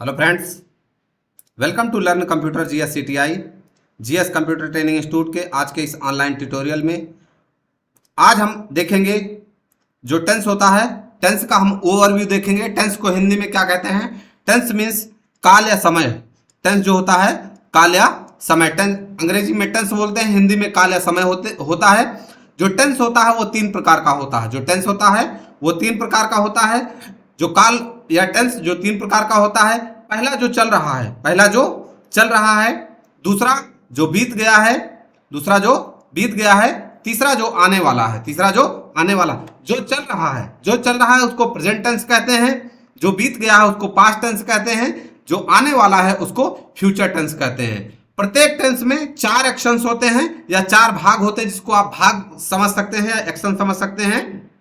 Hello friends, welcome to learn computer GS CTI GS computer training institute के आज के इस ऑनलाइन ट्यूटोरियल में आज हम देखेंगे जो टेंस होता है। टेंस का हम ओवरव्यू देखेंगे। टेंस को हिंदी में क्या कहते हैं? टेंस मीन्स काल या समय। टेंस जो होता है काल या समय। टेंस अंग्रेजी में टेंस बोलते हैं, हिंदी में काल या समय होता है। जो टेंस होता है वो तीन प्रकार का होता है। जो टेंस होता है वो तीन प्रकार का होता है। जो काल या टेंस जो तीन प्रकार का होता है, पहला जो चल रहा है, दूसरा जो बीत गया है, तीसरा जो आने वाला है। जो चल रहा है उसको प्रेजेंट टेंस कहते हैं, जो बीत गया है उसको पास्ट टेंस कहते हैं, जो आने वाला है उसको फ्यूचर टेंस कहते हैं। प्रत्येक टेंस में चार एक्शंस होते हैं या चार भाग होते हैं, जिसको आप भाग समझ सकते हैं या एक्शन समझ सकते हैं।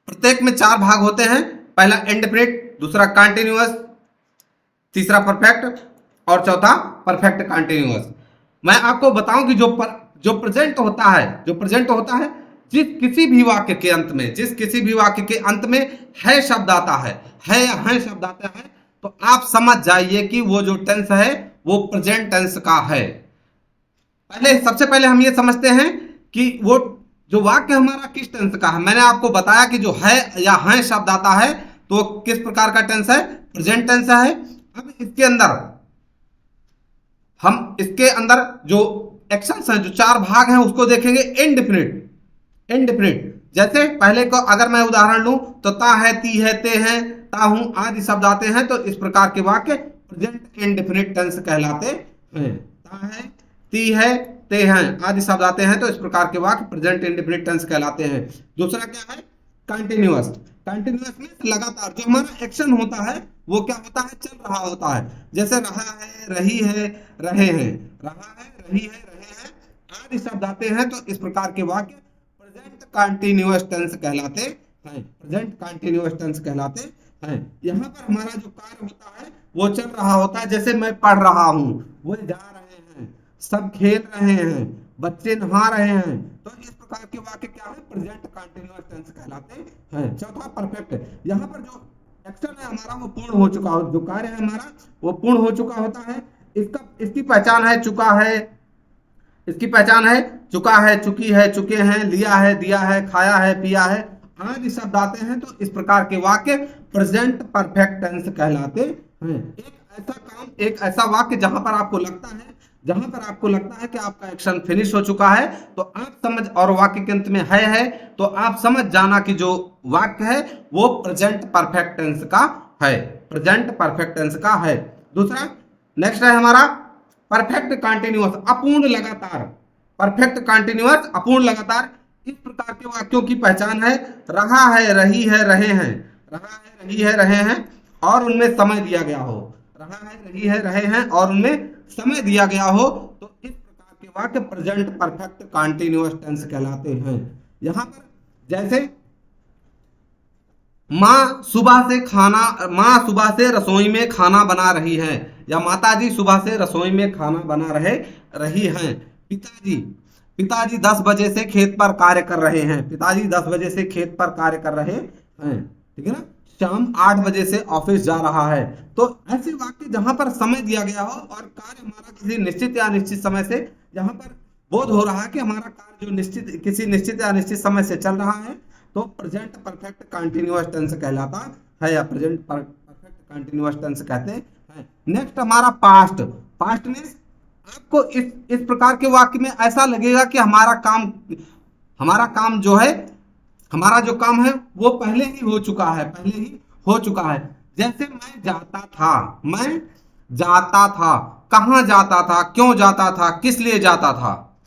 प्रत्येक में चार भाग होते हैं। पहला इंडेफिनिट, दूसरा कंटीन्यूअस, तीसरा परफेक्ट और चौथा परफेक्ट कंटीन्यूअस। मैं आपको बताऊं कि जो प्रेजेंट होता है जिस किसी भी वाक्य के अंत में है शब्द आता है, तो आप समझ जाइए कि वो जो टेंस है वो प्रेजेंट टेंस का है। सबसे पहले हम ये समझते हैं कि वो जो वाक्य हमारा किस टेंस का है। मैंने आपको बताया कि जो है या हैं शब्द आता है तो किस प्रकार का टेंस है? प्रेजेंट टेंस है। अब इसके अंदर जो एक्शंस हैं, जो चार भाग हैं, उसको देखेंगे। इंडेफिनिट जैसे पहले को अगर मैं उदाहरण लूं तो ता है, ती है, ते हैं, ता हूं आदि शब्द आते हैं, तो इस प्रकार के वाक्य प्रेजेंट इंडेफिनिट टेंस कहलाते हैं। ता है, ती है, ते हैं आदि शब्द आते हैं, तो इस प्रकार के वाक्य प्रेजेंट इंडेफिनिट टेंस कहलाते हैं। दूसरा क्या है? कंटीन्यूअस में लगातार जो हमारा एक्शन होता है वो क्या होता है? चल रहा होता है। जैसे रहा है, रही है, रहे हैं, आदि शब्द आते हैं, तो इस प्रकार के वाक्य प्रेजेंट कंटीन्यूअस टेंस कहलाते हैं। यहाँ पर हमारा जो कार्य होता है वो चल रहा होता है। जैसे मैं पढ़ रहा हूँ, वो जा रहे हैं, सब खेल रहे हैं, बच्चे नहा रहे हैं, तो इस प्रकार के वाक्य क्या है? प्रेजेंट कंटीन्यूअस टेंस कहलाते हैं। चौथा परफेक्ट। यहाँ पर जो एक्शन है हमारा वो पूर्ण हो चुका हो, जो कार्य है हमारा वो पूर्ण हो चुका होता है। इसकी पहचान है चुका है, चुका है, चुकी है, चुके हैं, लिया है, दिया है, खाया है, पिया है आदि शब्द आते हैं, तो इस प्रकार के वाक्य प्रेजेंट परफेक्ट टेंस कहलाते हैं। एक ऐसा वाक्य जहां पर आपको लगता है कि आपका एक्शन फिनिश हो चुका है, तो आप समझ, और वाक्य के अंत में है तो आप समझ जाना कि जो वाक्य है वो प्रेजेंट परफेक्ट टेंस का है। दूसरा नेक्स्ट है हमारा परफेक्ट कंटीन्यूअस, अपूर्ण लगातार। इस प्रकार के वाक्यों की पहचान है रहा है, रही है, रहे हैं और उनमें समय दिया गया हो। तो इस प्रकार के वाक्य प्रेजेंट परफेक्ट कंटीन्यूअस टेंस कहलाते हैं। यहाँ पर जैसे माँ सुबह से रसोई में खाना बना रही है, या माताजी सुबह से रसोई में खाना बना रही हैं। पिताजी 10 बजे से खेत पर कार्य कर रहे हैं। ठीक है ना? शाम 8 बजे से ऑफिस जा रहा है। तो ऐसे वाक्य जहां पर समय दिया गया हो और कार्य हमारा किसी निश्चित या अनिश्चित समय से, जहां पर बोध हो रहा है कि हमारा कार्य जो किसी निश्चित या अनिश्चित समय से चल रहा है, तो प्रेजेंट परफेक्ट कंटीन्यूअस टेंस कहलाता है या प्रेजेंट परफेक्ट कंटीन्यूअस टेंस कहते हैं। नेक्स्ट हमारा पास्ट मीन्स आपको इस प्रकार के वाक्य में ऐसा लगेगा कि हमारा काम जो है, हमारा जो काम है वो पहले ही हो चुका है। जैसे मैं जाता था, कहाँ जाता था, क्यों जाता था, किस लिए जाता था।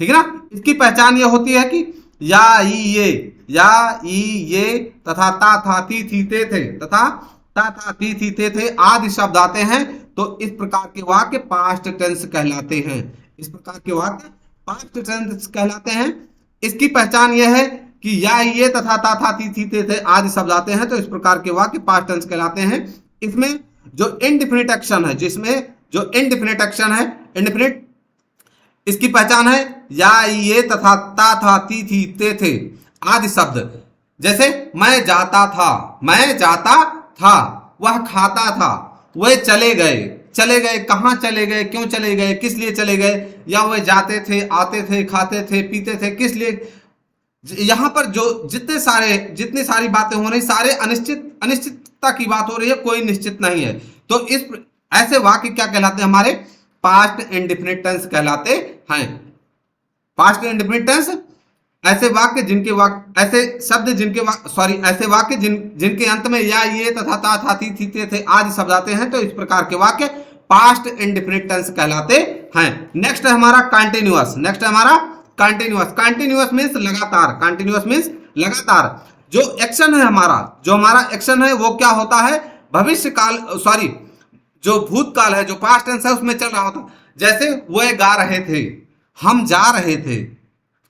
ठीक है ना? इसकी पहचान ये होती है कि या ई ये तथा ता था, ती थी, ते थे तथा ता था, ती थी, ते थे आदि शब्द आते हैं, तो इस प्रकार के वाक्य पास्ट टेंस कहलाते हैं। इसकी पहचान यह है कि या ये तथा ता था, ती थी, ते थे आदि शब्द आते हैं, तो इस प्रकार के वाक्य पास्ट टेंस कहलाते हैं। इसमें जो इंडेफिनिट एक्शन है, इंडेफिनिट, इसकी पहचान है या ये तथा ता था, ती थी, ते थे आदि शब्द। जैसे मैं जाता था, वह खाता था, वे चले गए। चले गए, कहाँ चले गए, क्यों चले गए, किस लिए चले गए, या वे जाते थे, आते थे, खाते थे, पीते थे, किस लिए। यहाँ पर जो जितनी सारी बातें हो रही, सारे अनिश्चितता की बात हो रही है, कोई निश्चित नहीं है। तो इस ऐसे वाक्य क्या कहलाते हैं, हमारे पास्ट इंडेफिनिट टेंस कहलाते हैं। पास्ट इंडेफिनिट टेंस ऐसे वाक्य जिनके ऐसे शब्द जिनके ऐसे वाक्य जिनके अंत में या, ये, तथा, ता, था, थी, थे आदि शब्द आते हैं, तो इस प्रकार के वाक्य पास्ट इंडेफिनिट टेंस कहलाते हैं। नेक्स्ट है हमारा कंटिन्यूअस। नेक्स्ट है हमारा कंटिन्यूअस। कंटिन्यूअस मीन्स लगातार। कंटिन्यूअस मीन्स लगातार। जो एक्शन है हमारा, जो हमारा एक्शन है वो क्या होता है, भविष्य काल, सॉरी जो भूतकाल है, जो पास्ट टेंस है उसमें चल रहा होता। जैसे वह गा रहे थे, हम जा रहे थे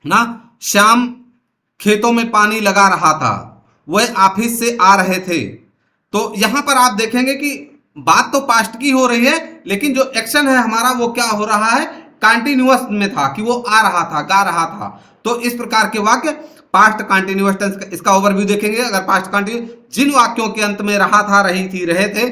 ना, श्याम खेतों में पानी लगा रहा था, वह ऑफिस से आ रहे थे। तो यहां पर आप देखेंगे कि बात तो पास्ट की हो रही है, लेकिन जो एक्शन है हमारा वो क्या हो रहा है, कंटिन्यूअस में था, कि वो आ रहा था, गा रहा था। तो इस प्रकार के वाक्य पास्ट कंटिन्यूअस टेंस। इसका ओवरव्यू देखेंगे। अगर पास्ट कंटिन्यूअस, जिन वाक्यों के अंत में रहा था, रही थी, रहे थे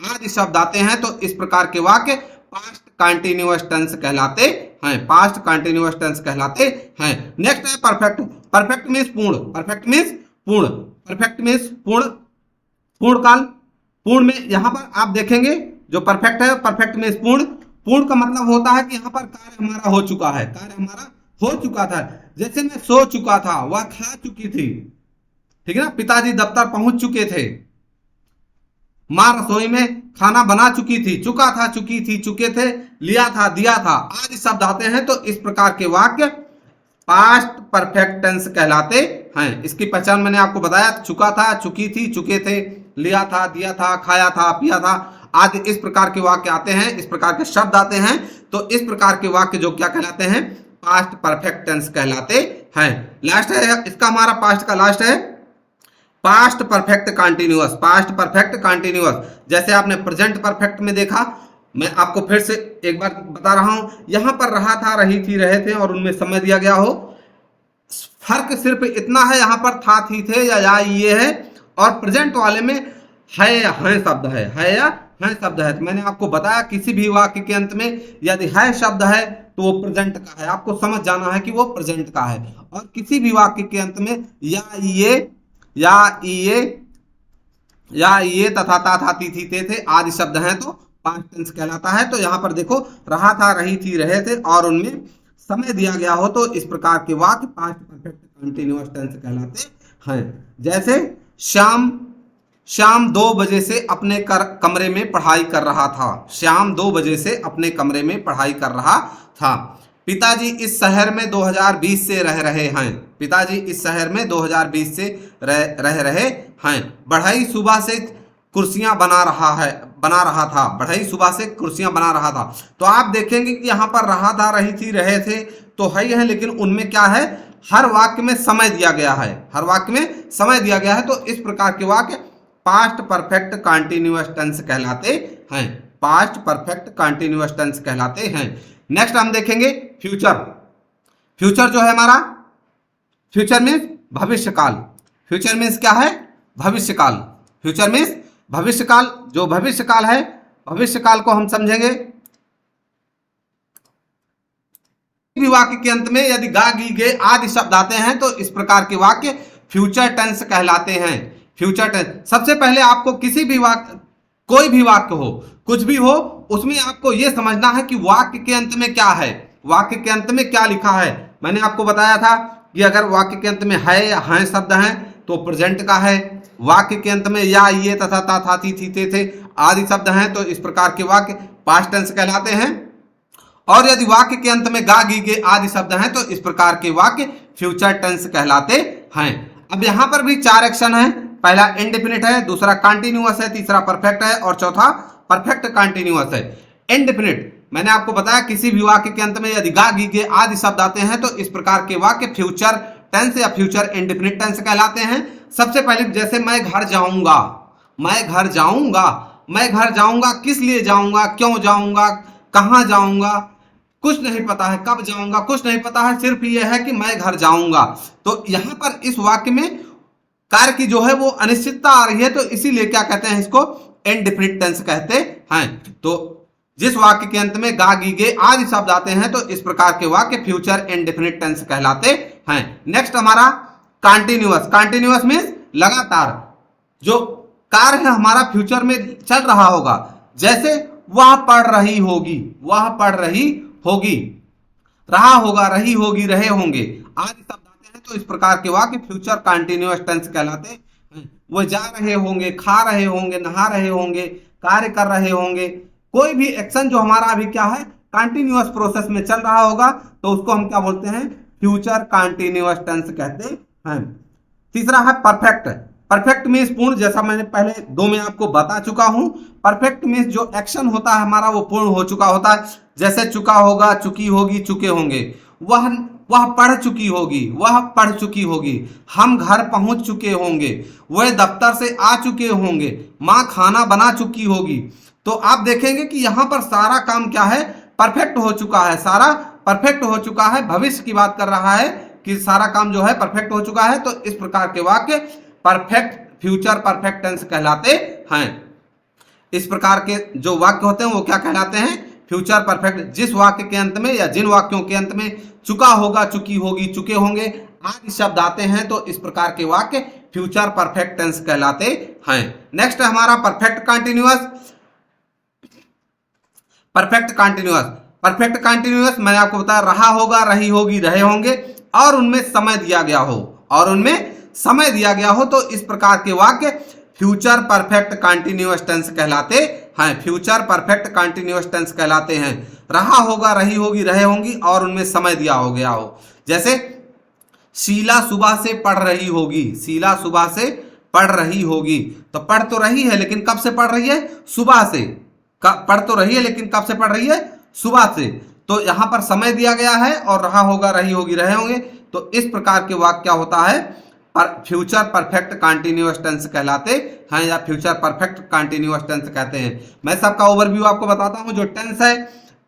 आदि शब्द आते हैं, तो इस प्रकार के वाक्य पास्ट कंटिन्यूअस टेंस कहलाते हैं। पास्ट कंटिन्यूअस टेंस कहलाते हैं। नेक्स्ट है परफेक्ट। परफेक्ट मीन्स पूर्ण। परफेक्ट मीन्स पूर्ण। परफेक्ट मीन्स पूर्ण, पूर्ण काल। पूर्ण में यहां पर आप देखेंगे जो परफेक्ट है, परफेक्ट मीन्स पूर्ण। पूर्ण का मतलब होता है कि यहाँ पर कार्य हमारा हो चुका है, कार्य हमारा हो चुका था। जैसे मैं सो चुका था, वह खा चुकी थी, ठीक है ना, पिताजी दफ्तर पहुंच चुके थे, मां रसोई में खाना बना चुकी थी, चुका था, चुकी थी, चुके थे, लिया था, दिया था आदि शब्द आते हैं। तो इस प्रकार के वाक्य पास्ट परफेक्ट टेंस कहलाते हैं। इसकी पहचान मैंने आपको बताया, चुका था, चुकी थी, चुके थे, लिया था, दिया था, खाया था, पिया था आदि इस प्रकार के वाक्य आते हैं, इस प्रकार के शब्द आते हैं। तो इस प्रकार के वाक्य जो क्या कहलाते हैं, पास्ट परफेक्ट टेंस कहलाते हैं। लास्ट है इसका, हमारा पास्ट का लास्ट है past perfect continuous. Past perfect continuous, जैसे आपने प्रेजेंट परफेक्ट में देखा, मैं आपको फिर से एक बार बता रहा हूं, यहां पर रहा था, रही थी, रहे थे और उनमें समय दिया गया हो। फर्क सिर्फ इतना है, यहां पर था, थी, थे या ये है, और प्रेजेंट वाले में है या हैं शब्द है या हैं शब्द है। तो मैंने आपको बताया किसी भी वाक्य के अंत में यदि है शब्द है तो वो प्रेजेंट का है, आपको समझ जाना है कि वो प्रेजेंट का है। और किसी भी वाक्य के अंत में या ये तथा, ता, था, थी, थे आदि शब्द हैं तो पास्ट टेंस कहलाता है। तो यहाँ पर देखो, रहा था, रही थी, रहे थे और उनमें समय दिया गया हो, तो इस प्रकार के वाक्य पास्ट परफेक्ट कंटिन्यूअस टेंस कहलाते हैं। जैसे श्याम 2 बजे से अपने कमरे में पढ़ाई कर रहा था। श्याम 2 बजे से अपने कमरे में पढ़ाई कर रहा था। पिताजी इस शहर में 2020 से रह रहे हैं। पिताजी इस शहर में 2020 से रह रहे हैं। बढ़ई सुबह से कुर्सियां बना रहा था। बढ़ई सुबह से कुर्सियां बना रहा था। तो आप देखेंगे कि यहाँ पर रहा था, रही थी, रहे थे तो है, लेकिन उनमें क्या है, हर वाक्य में समय दिया गया है, हर वाक्य में समय दिया गया है। तो इस प्रकार के वाक्य पास्ट परफेक्ट कंटिन्यूअस टेंस कहलाते हैं। पास्ट परफेक्ट कंटिन्यूअस टेंस कहलाते हैं। नेक्स्ट हम देखेंगे फ्यूचर। फ्यूचर जो है हमारा, फ्यूचर मीन्स भविष्यकाल। फ्यूचर मीन्स क्या है, भविष्यकाल। Future means भविष्यकाल। जो भविष्यकाल है, भविष्यकाल को हम समझेंगे वाक्य के अंत में यदि गा, गी, गे आदि शब्द आते हैं तो इस प्रकार के वाक्य फ्यूचर टेंस कहलाते हैं। Future tense. सबसे पहले आपको किसी भी वाक्य, कोई भी वाक्य हो, कुछ भी हो, उसमें आपको यह समझना है कि वाक्य के अंत में क्या है, वाक्य के अंत में क्या लिखा है। मैंने आपको बताया था कि अगर वाक्य के अंत में है या हैं शब्द हैं तो प्रेजेंट का है। वाक्य के अंत में या, ये, तथा, ता, था, थी, थे आदि शब्द हैं तो इस प्रकार के वाक्य पास्ट टेंस कहलाते हैं। और यदि वाक्य के अंत में गा, गी, गे आदि शब्द हैं तो इस प्रकार के वाक्य फ्यूचर टेंस कहलाते हैं। अब यहां पर भी 4 एक्शन है। पहला इंडेफिनिट है, दूसरा कंटिन्यूअस है, तीसरा परफेक्ट है और चौथा परफेक्ट कंटिन्यूअस है। इंडेफिनिट मैंने आपको बताया किसी भी वाक्य के अंत में यदि गा, गी, गे आदि शब्द आते हैं तो इस प्रकार के वाक्य फ्यूचर टेंस या फ्यूचर इंडेफिनिट टेंस कहलाते हैं। सबसे पहले जैसे मैं घर जाऊंगा, मैं घर जाऊंगा, मैं घर जाऊंगा, किस लिए जाऊंगा, क्यों जाऊंगा, कहां जाऊंगा, कुछ नहीं पता है, कब जाऊंगा कुछ नहीं पता है, सिर्फ यह है कि मैं घर जाऊंगा। तो यहां पर इस वाक्य में कार्य की जो है वो अनिश्चितता आ रही है, तो इसीलिए क्या कहते हैं इसको इंडेफिनिट टेंस कहते हैं। तो जिस वाक्य के अंत में गा गी गे आदि शब्द आते हैं तो इस प्रकार के वाक्य फ्यूचर इंडेफिनिट टेंस कहलाते हैं। नेक्स्ट हमारा कंटिन्यूअस। कंटिन्यूअस मीन्स लगातार। जो कार्य है हमारा फ्यूचर में चल रहा होगा, जैसे वह पढ़ रही होगी, वह पढ़ रही होगी, रहा होगा, रही होगी, रहे होंगे आदि शब्द आते हैं तो इस प्रकार के वाक्य फ्यूचर कंटिन्यूअस टेंस कहलाते हैं। वो जा रहे होंगे, खा रहे होंगे, नहा रहे होंगे, कार्य कर रहे होंगे, कोई भी एक्शन जो हमारा अभी क्या है कंटिन्यूअस प्रोसेस में चल रहा होगा तो उसको हम क्या बोलते हैं, फ्यूचर कंटिन्यूअस टेंस कहते हैं। तीसरा है परफेक्ट। परफेक्ट मीन्स पूर्ण, जैसा मैंने पहले दो में आपको बता चुका हूं। परफेक्ट मीन्स जो एक्शन होता है हमारा वो पूर्ण हो चुका होता है, जैसे चुका होगा, चुकी होगी, चुके होंगे। वह पढ़ चुकी होगी, वह पढ़ चुकी होगी, हम घर पहुंच चुके होंगे, वह दफ्तर से आ चुके होंगे, माँ खाना बना चुकी होगी। तो आप देखेंगे कि यहाँ पर सारा काम क्या है, परफेक्ट हो चुका है, सारा परफेक्ट हो चुका है। भविष्य की बात कर रहा है कि सारा काम जो है परफेक्ट हो चुका है। तो इस प्रकार के वाक्य परफेक्ट फ्यूचर परफेक्ट टेंस कहलाते हैं। इस प्रकार के जो वाक्य होते हैं वो क्या कहलाते हैं, फ्यूचर परफेक्ट। जिस वाक्य के अंत में या जिन वाक्यों के अंत में चुका होगा, चुकी होगी, चुके होंगे आदि शब्द आते हैं तो इस प्रकार के वाक्य फ्यूचर परफेक्ट टेंस कहलाते हैं। नेक्स्ट हमारा perfect continuous. Perfect continuous. Perfect continuous मैंने आपको बताया, रहा होगा, रही होगी, रहे होंगे और उनमें समय दिया गया हो, और उनमें समय दिया गया हो तो इस प्रकार के वाक्य फ्यूचर परफेक्ट कंटिन्यूअस टेंस कहलाते हैं। फ्यूचर परफेक्ट कंटिन्यूअस टेंस कहलाते हैं। रहा होगा, रही होगी, रहे होंगी और उनमें समय दिया हो गया हो। जैसे शीला सुबह से पढ़ रही होगी, शीला सुबह से पढ़ रही होगी। तो पढ़ तो रही है लेकिन कब से पढ़ रही है, सुबह से। पढ़ तो रही है लेकिन कब से पढ़ रही है, सुबह से। तो यहाँ पर समय दिया गया है और रहा होगा, रही होगी, रहे होंगे। तो इस प्रकार के वाक्य क्या होता है, फ्यूचर परफेक्ट कंटिन्यूअस टेंस कहलाते हैं या फ्यूचर परफेक्ट कंटिन्यूअस टेंस कहते हैं। मैं सबका ओवरव्यू आपको बताता हूं। जो टेंस है,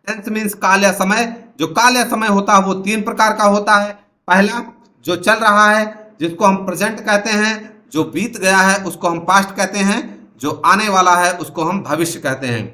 टेंस मीन्स काल या समय। जो काल या समय होता है वो तीन प्रकार का होता है। पहला जो चल रहा है जिसको हम प्रेजेंट कहते हैं, जो बीत गया है उसको हम पास्ट कहते हैं, जो आने वाला है उसको हम भविष्य कहते हैं।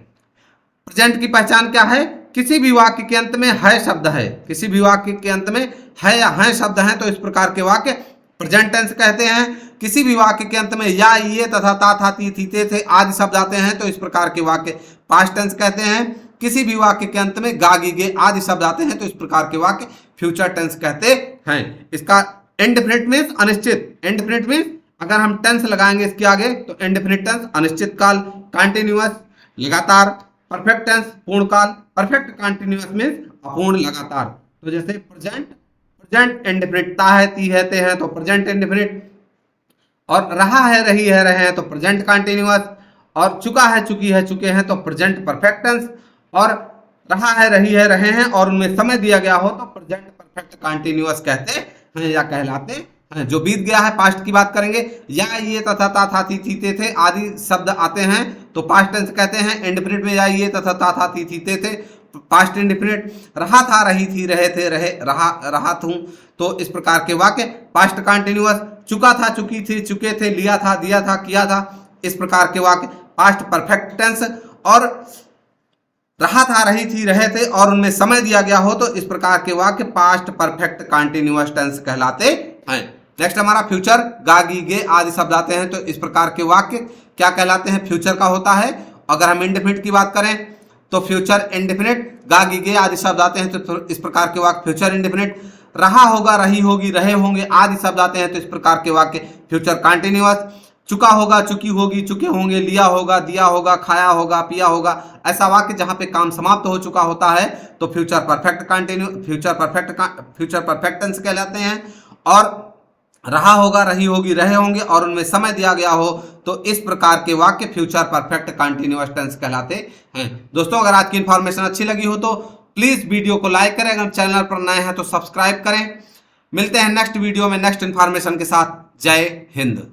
प्रेजेंट की पहचान क्या है, किसी भी वाक्य के अंत में है शब्द है, किसी भी वाक्य के अंत में है या हैं शब्द हैं तो इस प्रकार के वाक्य प्रेजेंट टेंस कहते हैं। किसी भी वाक्य के अंत में या, ये तथा ता था ती थी ते थे आदि शब्द आते हैं तो इस प्रकार के वाक्य पास्ट टेंस कहते हैं। किसी भी वाक्य के अंत में गा गी गे आदि शब्द आते हैं तो इस प्रकार के वाक्य फ्यूचर टेंस कहते हैं। इसका इंडेफिनिट मीन्स अनिश्चित। इंडेफिनिट मीन्स अगर हम टेंस लगाएंगे इसके आगे तो इंडेफिनिट टेंस अनिश्चित काल, कंटिन्यूअस लगातार, परफेक्ट टेंस पूर्ण काल, परफेक्ट कंटिन्यूअस मीन्स अपूर्ण लगातार। तो जैसे प्रेजेंट इंडेफिनिट, ता है, ती है, ते है तो प्रेजेंट इंडेफिनिट, और रहा है, रही है, रहे हैं तो प्रेजेंट कंटिन्यूअस, और चुका है, चुकी है, चुके हैं तो प्रेजेंट परफेक्ट टेंस, और रहा है, रही है, रहे हैं और उनमें समय दिया गया हो तो प्रेजेंट परफेक्ट कंटिन्यूअस कहते हैं या कहलाते हैं। जो बीत गया है पास्ट की बात करेंगे, या, ये तथा ता था ती थी ते थे आदि शब्द आते हैं तो पास्ट टेंस कहते हैं। इंडेफिनिट में या, ये तथा ता था ती थी ते थे पास्ट इंडेफिनिट। रहा था, रही थी, रहे थे, रहा हूं तो इस प्रकार के वाक्य पास्ट कंटिन्यूअस। चुका था, चुकी थी, चुके थे, लिया था, दिया था, किया था, इस प्रकार के वाक्य पास्ट परफेक्ट टेंस। और रहा था, रही थी, रहे थे और उनमें समय दिया गया हो तो इस प्रकार के वाक्य पास्ट परफेक्ट कंटिन्यूअस टेंस कहलाते हैं। नेक्स्ट हमारा फ्यूचर, गा गी गे आदि शब्द आते हैं तो इस प्रकार के वाक्य क्या कहलाते हैं, फ्यूचर का होता है। अगर हम इंडेफिनिट की बात करें तो फ्यूचर इंडेफिनिट, गा गी गे आदि शब्द आते हैं तो इस प्रकार के वाक्य फ्यूचर इंडेफिनिट। रहा होगा, रही होगी, रहे होंगे आदि शब्द आते हैं तो इस प्रकार के वाक्य फ्यूचर कंटिन्यूअस। चुका होगा, चुकी होगी, चुके होंगे, लिया होगा, दिया होगा, खाया होगा, पिया होगा, ऐसा वाक्य जहां पे काम समाप्त हो चुका होता है तो फ्यूचर परफेक्ट टेंस कहलाते हैं। और रहा होगा, रही होगी, रहे होंगे और उनमें समय दिया गया हो तो इस प्रकार के वाक्य फ्यूचर परफेक्ट कंटिन्यूअस टेंस कहलाते हैं। दोस्तों अगर आज की इन्फॉर्मेशन अच्छी लगी हो तो प्लीज वीडियो को लाइक करें, अगर चैनल पर नए हैं तो सब्सक्राइब करें। मिलते हैं नेक्स्ट वीडियो में नेक्स्ट इन्फॉर्मेशन के साथ। जय हिंद।